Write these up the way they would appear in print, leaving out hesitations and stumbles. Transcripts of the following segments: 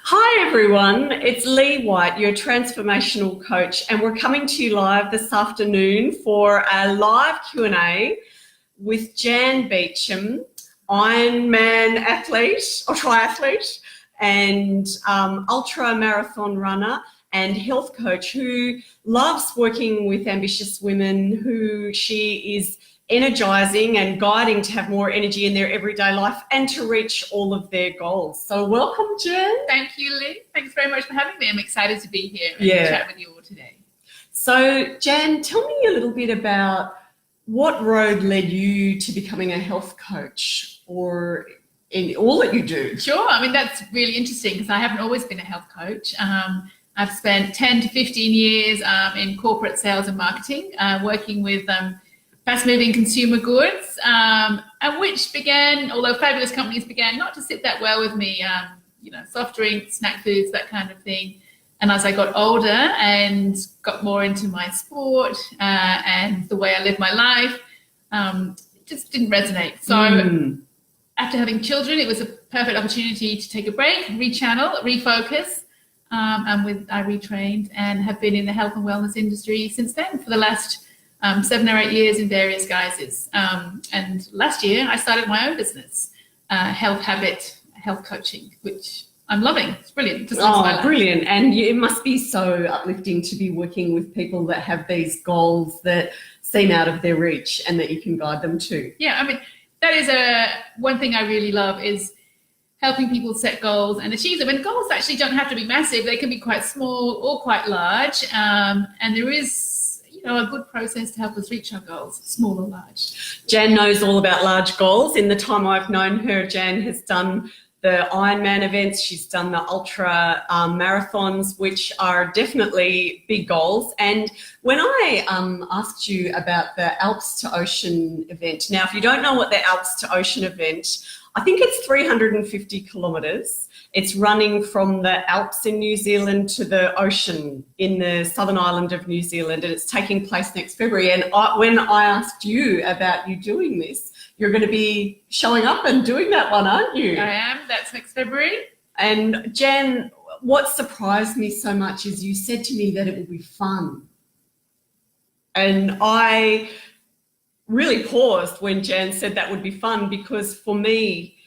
Hi everyone, it's Lee White, your transformational coach, and we're coming to you live this afternoon for a live Q&A with Jan Beacham, Ironman athlete or triathlete and ultramarathon runner and health coach who loves working with ambitious women, who she is energizing and guiding to have more energy in their everyday life and to reach all of their goals. So welcome, Jan. Thank you, Lee. Thanks very much for having me. I'm excited to be here and chat with you all today. So, Jan, tell me a little bit about what road led you to becoming a health coach or in all that you do. Sure. I mean, that's really interesting because I haven't always been a health coach. I've spent 10 to 15 years in corporate sales and marketing, working with fast-moving consumer goods, and which began, although fabulous companies began not to sit that well with me, soft drinks, snack foods, that kind of thing. And as I got older and got more into my sport and the way I live my life, it just didn't resonate. So after having children, it was a perfect opportunity to take a break, rechannel, refocus, and I retrained and have been in the health and wellness industry since then for the last 7 or 8 years in various guises. And last year I started my own business, health coaching, which I'm loving. It's brilliant. Brilliant. And it must be so uplifting to be working with people that have these goals that seem out of their reach and that you can guide them to. Yeah, I mean, that is one thing I really love is helping people set goals and achieve them. And goals actually don't have to be massive. They can be quite small or quite large. And there is a good process to help us reach our goals, small or large. Jan knows all about large goals. In the time I've known her, Jan has done the Ironman events. She's done the ultra marathons, which are definitely big goals. And when I asked you about the Alps to Ocean event, now, if you don't know what the Alps to Ocean event, I think it's 350 kilometres. It's running from the Alps in New Zealand to the ocean in the southern island of New Zealand, and it's taking place next February. And when I asked you about you doing this, you're going to be showing up and doing that one, aren't you? I am. That's next February. And Jan, what surprised me so much is you said to me that it will be fun. And I really paused when Jan said that would be fun, because for me,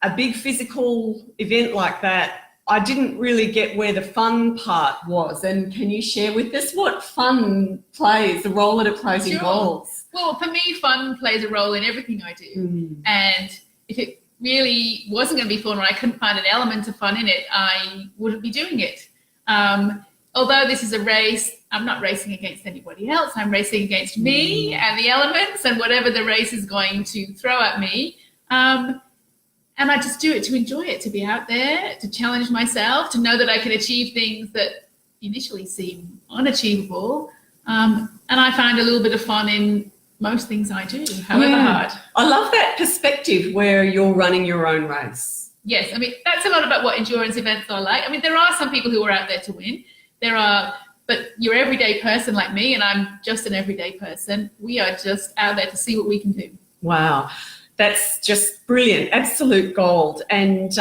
a big physical event like that, I didn't really get where the fun part was. And can you share with us what fun plays, the role that it plays in goals? Well, for me, fun plays a role in everything I do. And if it really wasn't going to be fun or I couldn't find an element of fun in it, I wouldn't be doing it. Although this is a race, I'm not racing against anybody else. I'm racing against me and the elements and whatever the race is going to throw at me. And I just do it to enjoy it, to be out there, to challenge myself, to know that I can achieve things that initially seem unachievable. And I find a little bit of fun in most things I do, however hard. I love that perspective where you're running your own race. Yes, I mean, that's a lot about what endurance events are like. I mean, there are some people who are out there to win. But your everyday person like me, and I'm just an everyday person, we are just out there to see what we can do. Wow. That's just brilliant, absolute gold. And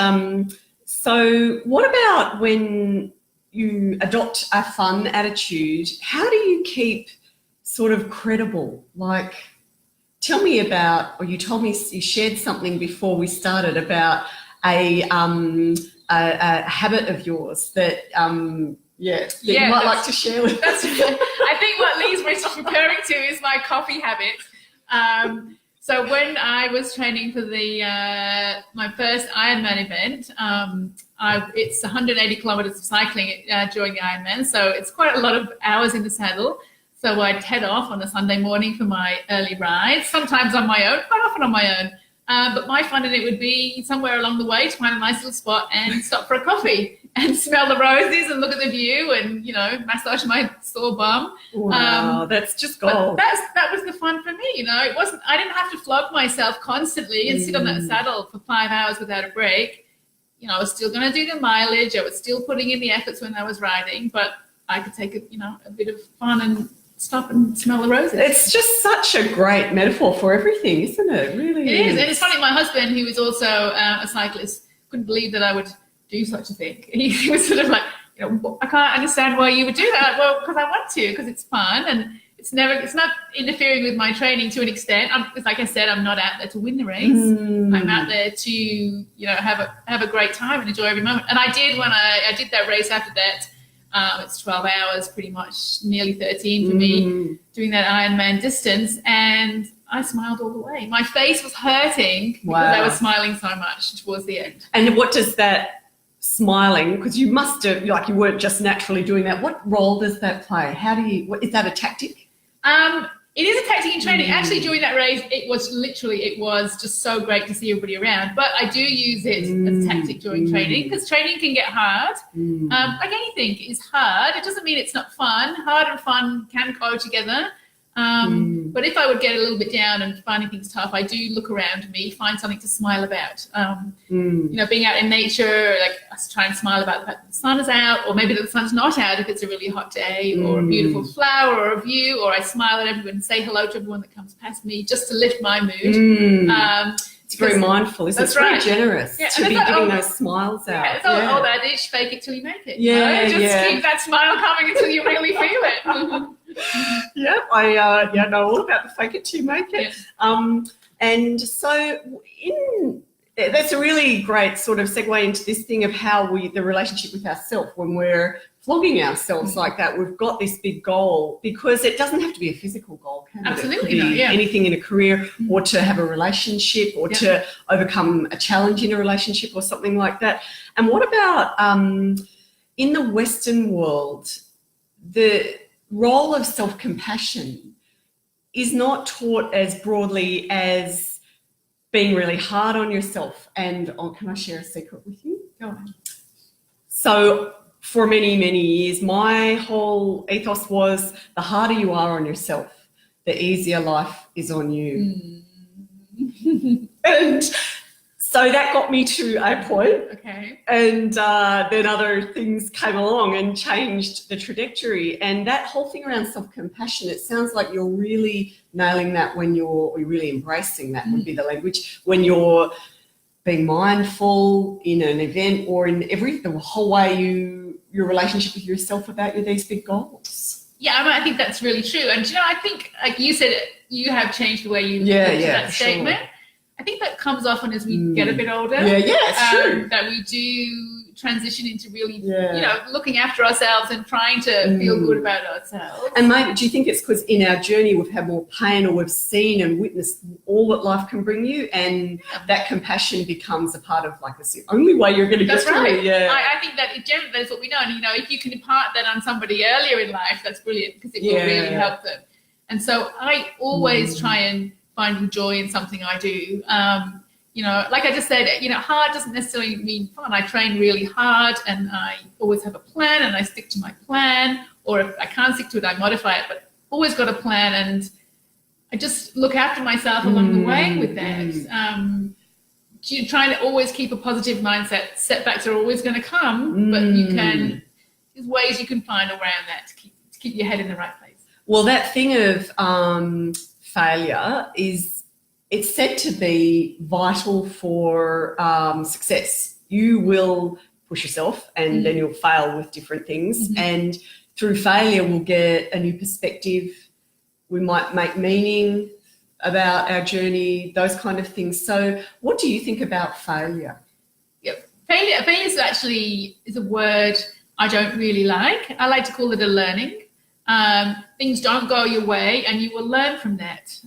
so what about when you adopt a fun attitude, how do you keep sort of credible? Like, tell me about, or you told me you shared something before we started about a habit of yours that, you might like to share with us. I think what Lee's referring to is my coffee habit. So when I was training for my first Ironman event, it's 180 kilometers of cycling during the Ironman, so it's quite a lot of hours in the saddle. So I'd head off on a Sunday morning for my early ride, sometimes on my own, quite often on my own. But my fun in it would be somewhere along the way to find a nice little spot and stop for a coffee and smell the roses and look at the view and, massage my sore bum. Wow, that's just gold. That was the fun for me, I didn't have to flog myself constantly and sit on that saddle for 5 hours without a break. I was still going to do the mileage. I was still putting in the efforts when I was riding, but I could take a bit of fun and stop and smell the roses. It's just such a great metaphor for everything, isn't it? It really is. And it's funny, my husband, who is also a cyclist, couldn't believe that I would do such a thing. He was sort of like, I can't understand why you would do that. Well, because I want to, because it's fun, and it's not interfering with my training to an extent. Like I said, I'm not out there to win the race. I'm out there to, have a great time and enjoy every moment. And I did when I did that race after that. It's 12 hours, pretty much, nearly 13 for me, doing that Ironman distance, and I smiled all the way. My face was hurting because I was smiling so much towards the end. And what does that smiling, because you must have, like, you weren't just naturally doing that. What role does that play? Is that a tactic? It is a tactic in training. Actually, during that race, it was just so great to see everybody around. But I do use it as a tactic during training, because training can get hard. Like anything is hard. It doesn't mean it's not fun. Hard and fun can go together. But if I would get a little bit down and finding things tough, I do look around me, find something to smile about. Being out in nature, like I try and smile about the fact that the sun is out, or maybe the sun's not out if it's a really hot day, or a beautiful flower, or a view, or I smile at everyone and say hello to everyone that comes past me just to lift my mood. It's very mindful, isn't it? It's very generous to be giving those smiles out. Yeah, it's all that is, fake it till you make it. Just keep that smile coming until you really feel it. I know all about the fake it till you make it. And so that's a really great sort of segue into this thing of how the relationship with ourselves when we're flogging ourselves like that. We've got this big goal, because it doesn't have to be a physical goal, can it? Absolutely It could be anything in a career, or to have a relationship, or to overcome a challenge in a relationship, or something like that. And what about in the Western world, the role of self-compassion is not taught as broadly as being really hard on yourself. And can I share a secret with you? Go on. So for many, many years, my whole ethos was, the harder you are on yourself, the easier life is on you. And so that got me to a point. Okay. And then other things came along and changed the trajectory. And that whole thing around self-compassion, it sounds like you're really nailing that when you're really embracing that, would be the language, when you're being mindful in an event, or in the whole way your relationship with yourself about these big goals. Yeah, I think that's really true. And I think, like you said, you have changed the way you look at that statement. Sure. I think that comes often as we get a bit older. It's true. That we do transition into really, looking after ourselves and trying to feel good about ourselves. And maybe, do you think it's because in our journey we've had more pain, or we've seen and witnessed all that life can bring you, and that compassion becomes a part of, like, it's the only way you're going to get through it. Yeah. I think that in general, that's what we know. And, if you can impart that on somebody earlier in life, that's brilliant, because it will really help them. And so I always try and find joy in something I do. Like I just said, hard doesn't necessarily mean fun. I train really hard, and I always have a plan, and I stick to my plan. Or if I can't stick to it, I modify it, but always got a plan, and I just look after myself along the way with that. Trying to always keep a positive mindset. Setbacks are always going to come, but there's ways you can find around that to keep your head in the right place. Well, that thing of failure it's said to be vital for success. You will push yourself, and then you'll fail with different things. And through failure, we'll get a new perspective. We might make meaning about our journey, those kind of things. So what do you think about failure? Failure is a word I don't really like. I like to call it a learning. Things don't go your way, and you will learn from that.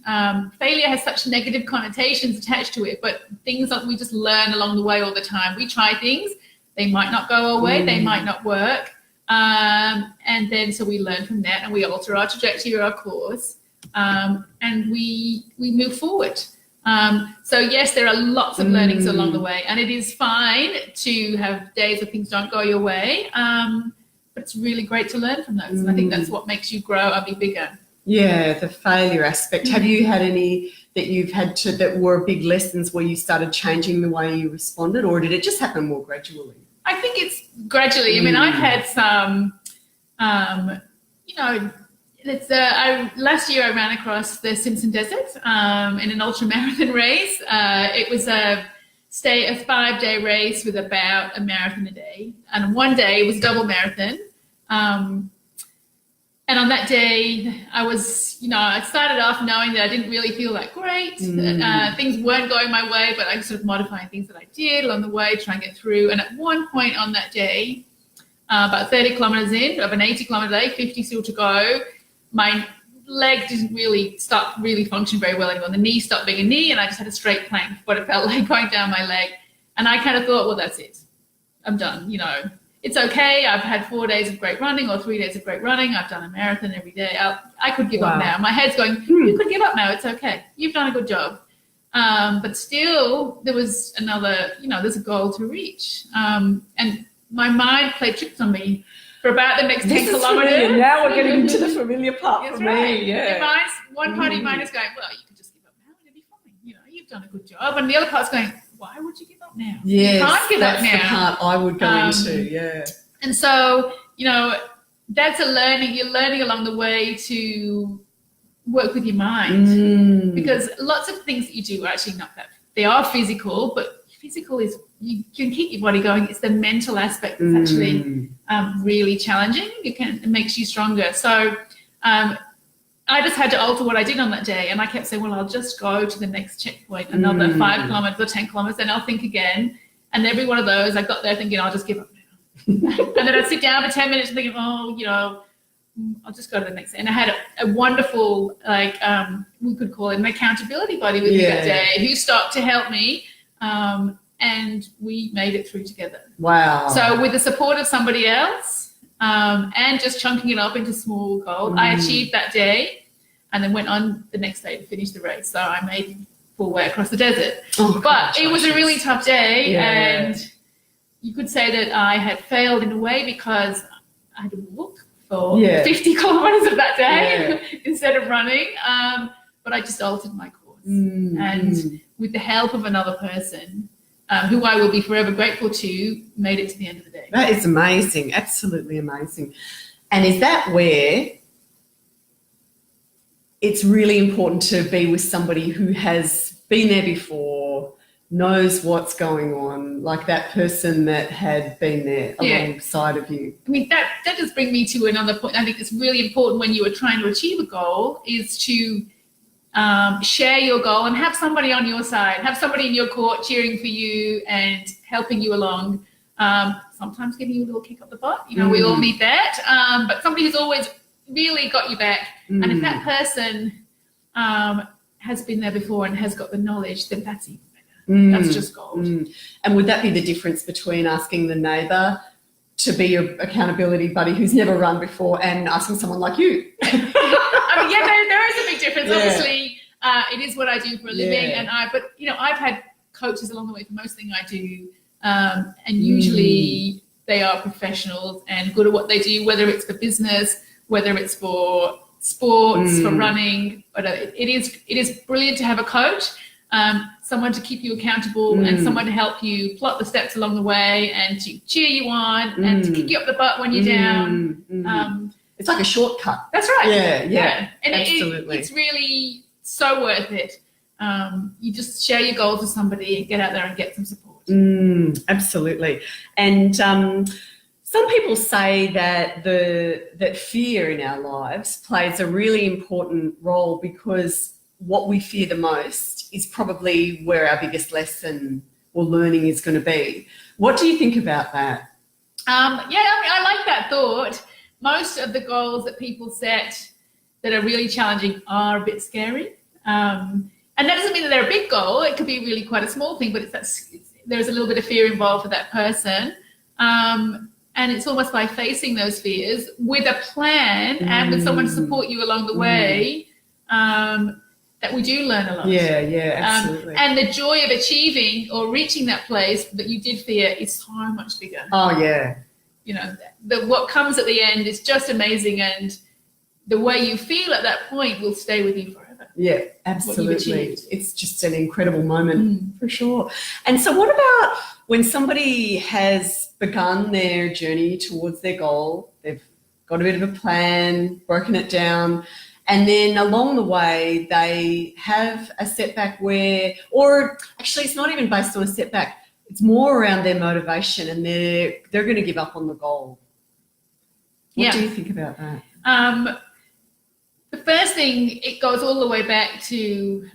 Failure has such negative connotations attached to it, but things that we just learn along the way all the time. We try things, they might not go our way, they might not work, and then so we learn from that, and we alter our trajectory or our course, and we move forward. So yes, there are lots of learnings along the way, and it is fine to have days where things don't go your way. But it's really great to learn from those. And I think that's what makes you grow and be bigger. Yeah, the failure aspect. Have you had any that you've had that were big lessons where you started changing the way you responded, or did it just happen more gradually? I think it's gradually. I mean, I've had some, last year I ran across the Simpson Desert in an ultramarathon race. It was stay a 5-day race with about a marathon a day. And one day it was a double marathon. And on that day, I was, I started off knowing that I didn't really feel that great. Things weren't going my way, but I was sort of modifying things that I did along the way, trying to get through. And at one point on that day, about 30 kilometers in of an 80-kilometer day, 50 still to go, my leg didn't really function very well anymore. The knee stopped being a knee, and I just had a straight plank, what it felt like going down my leg. And I kind of thought, well, that's it. I'm done, It's okay. I've had 4 days of great running or 3 days of great running. I've done a marathon every day. I could give up now. My head's going, you could give up now. It's okay. You've done a good job. But still, there was another, there's a goal to reach. And my mind played tricks on me for about the next 10 kilometers. Familiar. Now we're getting into the familiar part for me. Yeah. One part of your mind is going, well, you could just give up now and it'll be fine. You've done a good job. And the other part's going, why would you give up now? Yes, you can't give up now. That's the part I would go into, yeah. And so, that's a learning. You're learning along the way to work with your mind because lots of things that you do are actually not that. They are physical, but physical is, you can keep your body going. It's the mental aspect that's actually really challenging. It makes you stronger. So I just had to alter what I did on that day. And I kept saying, well, I'll just go to the next checkpoint, another 5 kilometers or 10 kilometers, then I'll think again. And every one of those, I got there thinking, I'll just give up now. And then I'd sit down for 10 minutes thinking, I'll just go to the next. And I had a wonderful, we could call it an accountability buddy with me that day who stopped to help me. And we made it through together. Wow. So with the support of somebody else, and just chunking it up into small goals, I achieved that day and then went on the next day to finish the race. So I made full way across the desert. But it was a really tough day, and you could say that I had failed in a way because I had to walk for 50 kilometers of that day instead of running. But I just altered my course. And with the help of another person, who I will be forever grateful to, made it to the end of the day. That is amazing. Absolutely amazing. And is that where it's really important to be with somebody who has been there before, knows what's going on, like that person that had been there alongside of you? I mean, that does bring me to another point. I think it's really important when you are trying to achieve a goal is to share your goal and have somebody on your side, have somebody in your court cheering for you and helping you along. Sometimes giving you a little kick up the butt. We all need that. But somebody who's always really got you back. And if that person has been there before and has got the knowledge, then that's even better. That's just gold. And would that be the difference between asking the neighbour to be your accountability buddy who's never run before and asking someone like you? There is a big difference. Obviously, it is what I do for a living, and I've had coaches along the way for most things I do, and usually they are professionals and good at what they do, whether it's for business, whether it's for sports, for running. But it is brilliant to have a coach, someone to keep you accountable, and someone to help you plot the steps along the way and to cheer you on and to kick you up the butt when you're down. It's like a shortcut. That's right. Yeah. And absolutely. It's really so worth it. You just share your goals with somebody and get out there and get some support. Absolutely. And some people say that that fear in our lives plays a really important role because what we fear the most is probably where our biggest lesson or learning is going to be. What do you think about that? I like that thought. Most of the goals that people set that are really challenging are a bit scary. And that doesn't mean that they're a big goal. It could be really quite a small thing, but there's a little bit of fear involved for that person. And it's almost by facing those fears with a plan and with someone to support you along the way that we do learn a lot. Yeah, absolutely. And the joy of achieving or reaching that place that you did fear is so much bigger. Oh, yeah. What comes at the end is just amazing, and the way you feel at that point will stay with you forever. Yeah, absolutely. It's just an incredible moment for sure. And so what about when somebody has begun their journey towards their goal, they've got a bit of a plan, broken it down, and then along the way they have a setback or actually it's not even based on a setback, it's more around their motivation, and they're going to give up on the goal. What do you think about that? The first thing, it goes all the way back to,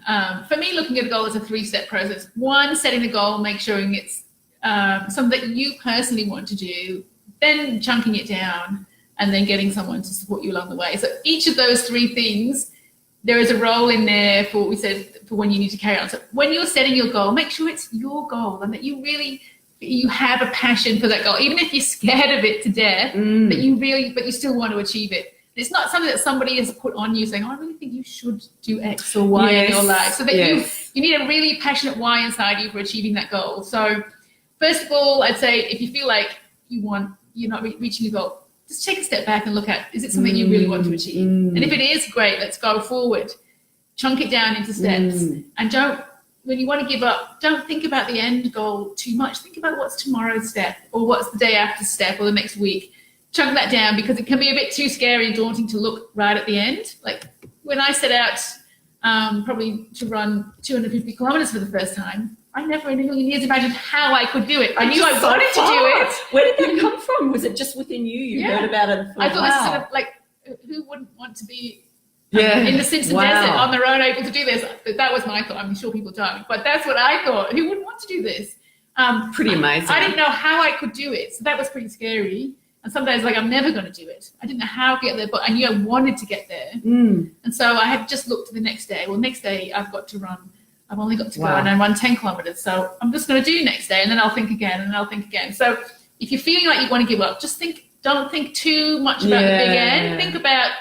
for me, looking at a goal is a 3-step process. 1, setting the goal, make sure it's something that you personally want to do, then chunking it down, and then getting someone to support you along the way. So each of those 3 things, there is a role in there for what we said for when you need to carry on. So when you're setting your goal, make sure it's your goal and that you have a passion for that goal, even if you're scared of it to death, but you still want to achieve it. It's not something that somebody has put on you saying, oh, I really think you should do X or Y in your life. So that you need a really passionate why inside you for achieving that goal. So first of all, I'd say if you feel like you're not reaching your goal, just take a step back and look at, is it something you really want to achieve? And if it is, great, let's go forward. Chunk it down into steps. And when you want to give up, don't think about the end goal too much. Think about what's tomorrow's step, or what's the day after step, or the next week. Chunk that down, because it can be a bit too scary and daunting to look right at the end. Like when I set out probably to run 250 kilometers for the first time, I never in a million years imagined how I could do it. I knew I wanted to do it. Where did that come from? Was it just within you? You heard about it and thought, I thought this is sort of like, who wouldn't want to be in the Simpson Desert on their own able to do this? That was my thought. I'm sure people don't, but that's what I thought. Who wouldn't want to do this? Pretty amazing. I didn't know how I could do it, so that was pretty scary. And some days, like, I'm never going to do it. I didn't know how to get there, but I knew I wanted to get there. And so I had just looked to the next day. Well, next day I've only got to go and I run 10 kilometers. So I'm just going to do next day, and then I'll think again, and then I'll think again. So if you're feeling like you want to give up, don't think too much about the big end. Think about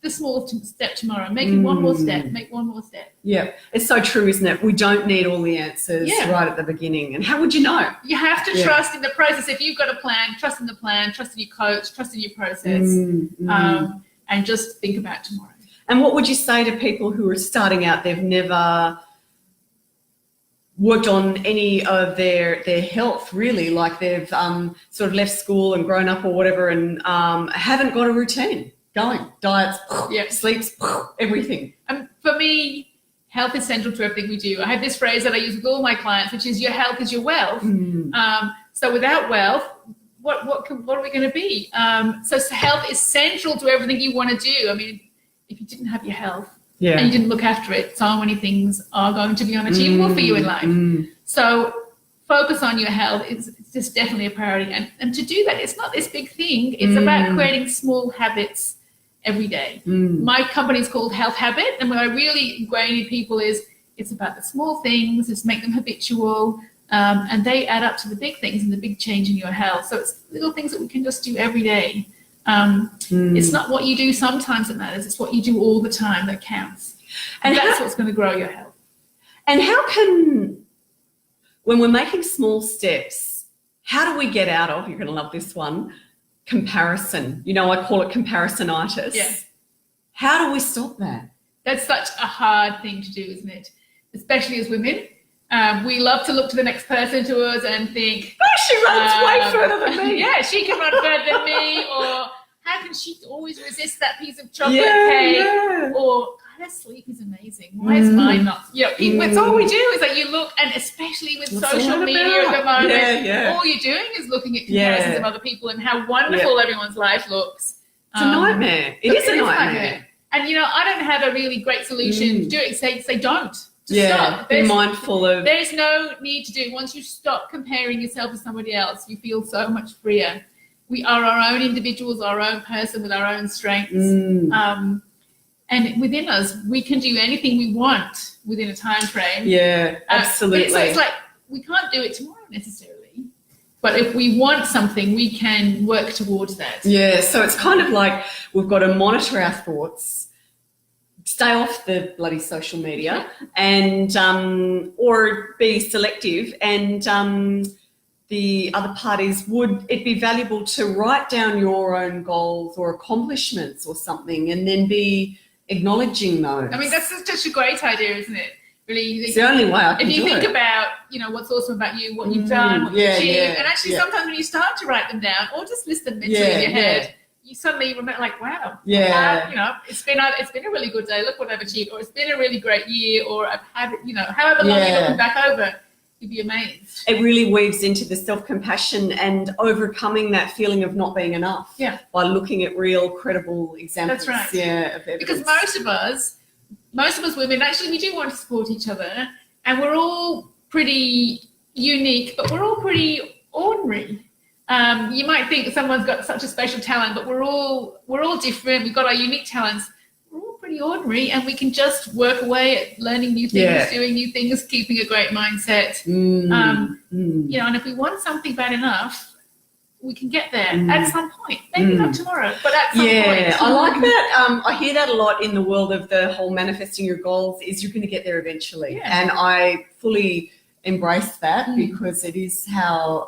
the small step tomorrow. Make it one more step. Make one more step. Yeah, it's so true, isn't it? We don't need all the answers right at the beginning. And how would you know? You have to trust in the process. If you've got a plan, trust in the plan, trust in your coach, trust in your process, and just think about tomorrow. And what would you say to people who are starting out, they've never worked on any of their health, really, like they've sort of left school and grown up or whatever, and haven't got a routine going, diets, sleeps, everything. For me, health is central to everything we do. I have this phrase that I use with all my clients, which is your health is your wealth. So without wealth, what are we going to be? So health is central to everything you want to do. I mean, if you didn't have your health and you didn't look after it, so many things are going to be unachievable for you in life. So focus on your health. It's just definitely a priority. And to do that, it's not this big thing. It's about creating small habits every day. My company is called Health Habit, and what I really ingrain in people is it's about the small things, just make them habitual, and they add up to the big things and the big change in your health. So it's little things that we can just do every day. It's not what you do sometimes that matters, it's what you do all the time that counts. And that's what's going to grow your health. And how can, when we're making small steps, how do we get out of, you're going to love this one, comparison? You know, I call it comparisonitis. Yeah. How do we stop that? That's such a hard thing to do, isn't it? Especially as women. We love to look to the next person to us and think, oh, she runs way further than me. Yeah, she can run further than me. Or how can she always resist that piece of chocolate cake? Or her sleep is amazing. Why is mine not? It's all we do is that you look, and especially with social media at the moment, all you're doing is looking at comparisons of other people and how wonderful everyone's life looks. It's a nightmare. It is a nightmare. And, I don't have a really great solution to do it. Say don't. Stop. Be mindful of. There's no need to do. Once you stop comparing yourself to somebody else, you feel so much freer. We are our own individuals, our own person with our own strengths. And within us, we can do anything we want within a time frame. Yeah, absolutely. So it's like we can't do it tomorrow necessarily. But if we want something, we can work towards that. Yeah, so it's kind of like we've got to monitor our thoughts, stay off the bloody social media, and or be selective. And the other parties, would it be valuable to write down your own goals or accomplishments or something, and then be acknowledging those? I mean, that's such a great idea, isn't it? Really, it's the only way I can do it. If you think about, what's awesome about you, what you've done, what you've achieved, and actually sometimes when you start to write them down or just list them mentally in your head, you suddenly remember, like, wow, Yeah. you know, it's been a really good day. Look what I've achieved, or it's been a really great year, or I've had, you know, however long you're looking back over, you'd be amazed. It really weaves into the self-compassion and overcoming that feeling of not being enough. Yeah. By looking at real, credible examples. That's right. Yeah. Of evidence. Because most of us women, actually, we do want to support each other, and we're all pretty unique, but we're all pretty ordinary. You might think someone's got such a special talent, but we're all different. We've got our unique talents. We're all pretty ordinary, and we can just work away at learning new things, doing new things, keeping a great mindset. You know, and if we want something bad enough, we can get there at some point. Maybe not tomorrow, but at some point. Yeah, I like that. I hear that a lot in the world of the whole manifesting your goals is you're going to get there eventually. Yeah. And I fully embrace that because it is how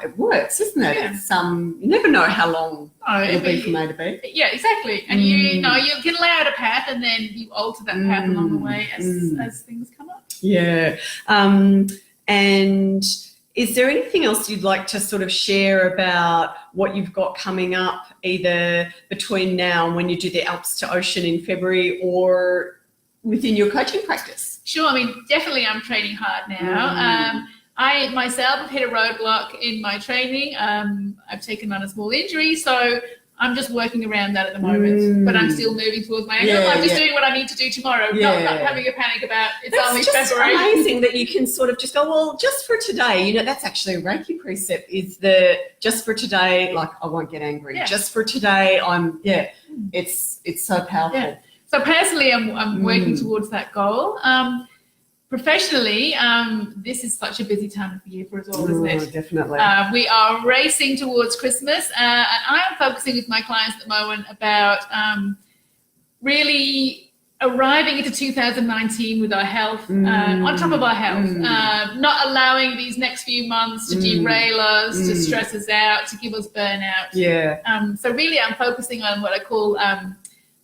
it works, isn't it? Yeah. It's, you never know how long it'll be from A to B. Yeah, exactly. And you know, you can lay out a path and then you alter that path along the way as things come up. Yeah. And is there anything else you'd like to sort of share about what you've got coming up, either between now and when you do the Alps to Ocean in February, or within your coaching practice? Sure. I mean, definitely I'm training hard now. I myself have hit a roadblock in my training. I've taken on a small injury, so I'm just working around that at the moment, but I'm still moving towards my end. I'm just doing what I need to do tomorrow, not having a panic about it's only February. It's amazing that you can sort of just go, well, just for today. You know, that's actually a Reiki precept, is the just for today, like I won't get angry. Yeah. Just for today, it's so powerful. Yeah. So personally, I'm working towards that goal. Professionally, this is such a busy time of the year for us all, isn't it? Definitely. We are racing towards Christmas, and I am focusing with my clients at the moment about really arriving into 2019 with our health, on top of our health, not allowing these next few months to derail us, to stress us out, to give us burnout. Yeah. So really, I'm focusing on what I call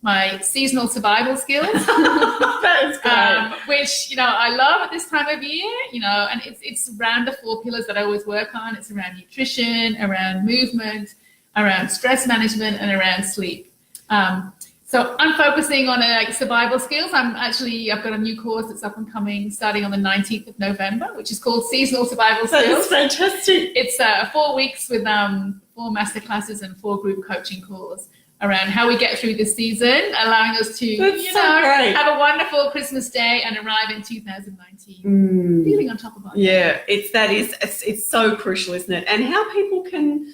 my seasonal survival skills, That is great. which, you know, I love at this time of year, you know, and it's around the 4 pillars that I always work on. It's around nutrition, around movement, around stress management, and around sleep. So I'm focusing on survival skills. I've got a new course that's up and coming starting on the 19th of November, which is called Seasonal Survival Skills. That's fantastic. It's 4 weeks with 4 masterclasses and 4 group coaching calls around how we get through this season, allowing us to have a wonderful Christmas day and arrive in 2019 feeling on top of it. Yeah, it's so crucial, isn't it? And how people can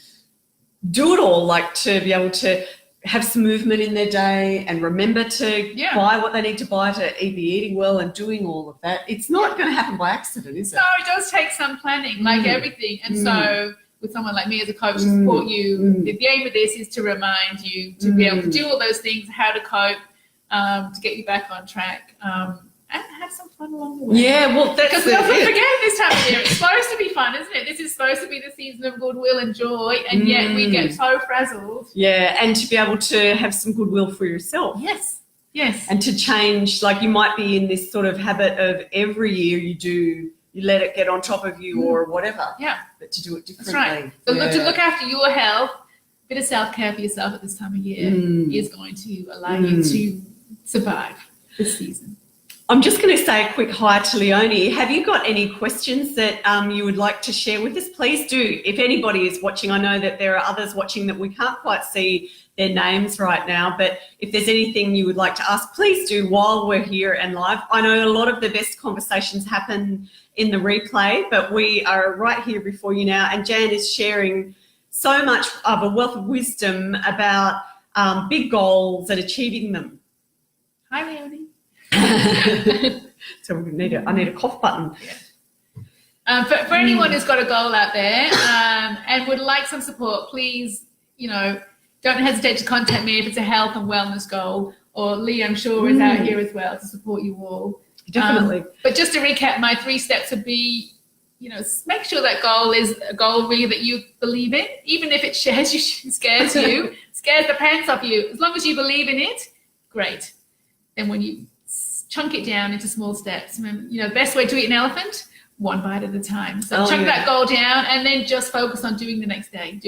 do it all, like to be able to have some movement in their day and remember to buy what they need to buy, to be eating well and doing all of that. It's not going to happen by accident, is it? No, it does take some planning, like everything. And so with someone like me as a coach to support you, the aim of this is to remind you to be able to do all those things, how to cope, to get you back on track, and have some fun along the way. Yeah, well, that's because we often forget this time of year. It's supposed to be fun, isn't it? This is supposed to be the season of goodwill and joy, and yet we get so frazzled. Yeah, and to be able to have some goodwill for yourself. Yes. And to change, like you might be in this sort of habit of every year you let it get on top of you or whatever. Yeah. But to do it differently. That's right. So to look after your health, a bit of self-care for yourself at this time of year is going to allow you to survive this season. I'm just going to say a quick hi to Leonie. Have you got any questions that you would like to share with us? Please do. If anybody is watching, I know that there are others watching that we can't quite see their names right now, but if there's anything you would like to ask, please do while we're here and live. I know a lot of the best conversations happen in the replay, but we are right here before you now, and Jan is sharing so much of a wealth of wisdom about big goals and achieving them. Hi, Leonie. So I need a cough button. Yeah. For anyone who's got a goal out there and would like some support, please, don't hesitate to contact me if it's a health and wellness goal, or Lee, I'm sure, is out here as well to support you all. Definitely. But just to recap, my 3 steps would be, make sure that goal is a goal really that you believe in, even if it scares you, scares the pants off you. As long as you believe in it, great. Then when you chunk it down into small steps, the best way to eat an elephant, 1 bite at a time. So chunk that goal down and then just focus on doing the next day.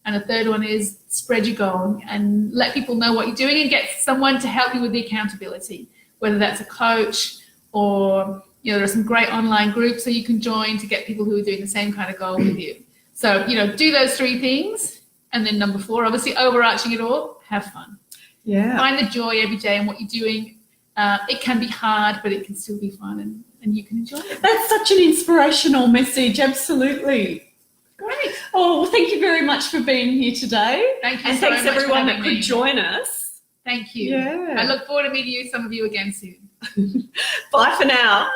And the third one is spread your goal and let people know what you're doing and get someone to help you with the accountability, whether that's a coach or, there are some great online groups that you can join to get people who are doing the same kind of goal with you. So, do those 3 things. And then number 4, obviously overarching it all, have fun. Yeah. Find the joy every day in what you're doing. It can be hard, but it can still be fun and you can enjoy it. That's such an inspirational message. Absolutely. Great. Oh, well, thank you very much for being here today. Thank you and so thanks much everyone for that having could me. join us. Thank you. Yeah. I look forward to meeting some of you again soon. Bye for now.